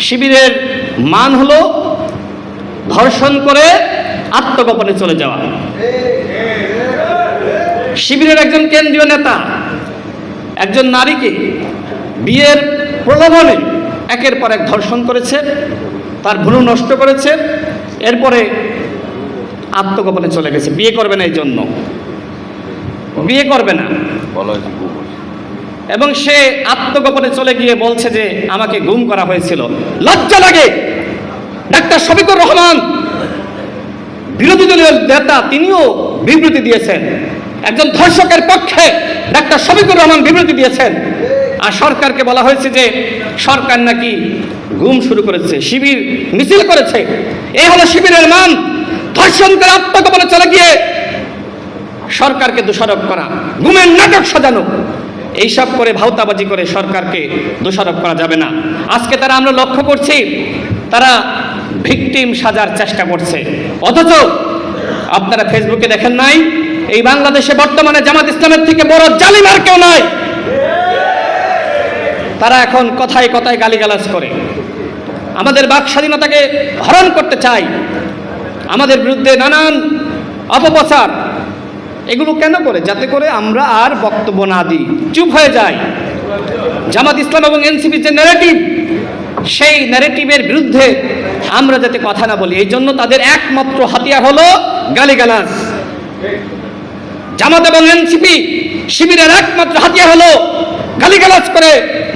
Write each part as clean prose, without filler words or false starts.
শিবিরের মান হলো ধর্ষণ করে আত্মগোপনে চলে যাওয়া। শিবিরের একজন কেন্দ্রীয় নেতা একজন নারীকে বিয়ের প্রলোভনে একের পর এক ধর্ষণ করেছে, তার ভ্রূণ নষ্ট করেছে, এরপরে আত্মগোপনে চলে গেছে। বিয়ে করবে না, এই জন্য বিয়ে করবে না, এবং সে আত্মগোপনে চলে গিয়ে বলছে যে আমাকে গুম করা হয়েছিল। লজ্জা লাগে। ডাক্তার শফিকুর রহমান বিরোধী দলীয় নেতা, তিনিও বিবৃতি দিয়েছেন, একজন ধর্ষকের পক্ষে ডাক্তার শফিকুর রহমান বিবৃতি দিয়েছেন। আর সরকারকে বলা হয়েছে যে সরকার নাকি গুম শুরু করেছে, শিবির মিছিল করেছে। এই হলো শিবিরের মান, ধর্ষণ করে আত্মগোপনে চলে গিয়ে সরকারকে দোষারোপ করা, গুমের নাটক সাজানো, এইসব করে ভাওতাবাজি করে সরকারকে দোষারোপ করা যাবে না। আজকে তারা আমরা লক্ষ্য করছি, তারা ভিকটিম সাজার চেষ্টা করছে। অথচ আপনারা ফেসবুকে দেখেন নাই, এই বাংলাদেশে বর্তমানে জামাত ইসলামের থেকে বড় জালিম আর কেউ নাই। তারা এখন কথায় কথায় গালিগালাজ করে, আমাদের বাক স্বাধীনতাকে হরণ করতে চায়, আমাদের বিরুদ্ধে নানান অপপ্রচার। এগুলো কেন করে? যাতে করে আমরা আর বক্তব্য না দিই, চুপ হয়ে যাই। জামাত ইসলাম এবং এনসিপির যে ন্যারেটিভ, সেই ন্যারেটিভের বিরুদ্ধে আমরা যাতে কথা না বলি, এই জন্য তাদের একমাত্র হাতিয়ার হলো গালিগালাজ। জামাত এবং এনসিপি শিবিরের একমাত্র হাতিয়ার হলো গালিগালাজ করে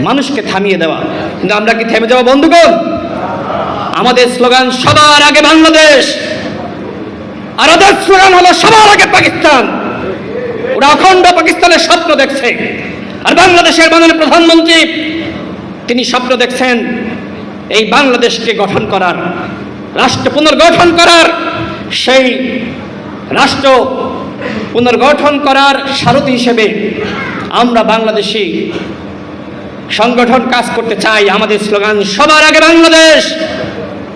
মানুষকে থামিয়ে দেওয়া। কিন্তু আমরা কি থেমে যাবো বন্ধুগণ? আমাদের স্লোগান সবার আগে বাংলাদেশ, আর ওদের স্লোগান হলো সবার আগে পাকিস্তান। ওরা অখণ্ড পাকিস্তানের স্বপ্ন দেখছে, আর বাংলাদেশের মাননীয় প্রধানমন্ত্রী তিনি স্বপ্ন দেখছেন এই বাংলাদেশকে গঠন করার, রাষ্ট্র পুনর্গঠন করার। সেই রাষ্ট্র পুনর্গঠন করার সারথি হিসেবে আমরা বাংলাদেশি সংগঠন কাজ করতে চাই। আমাদের স্লোগান সবার আগে বাংলাদেশ।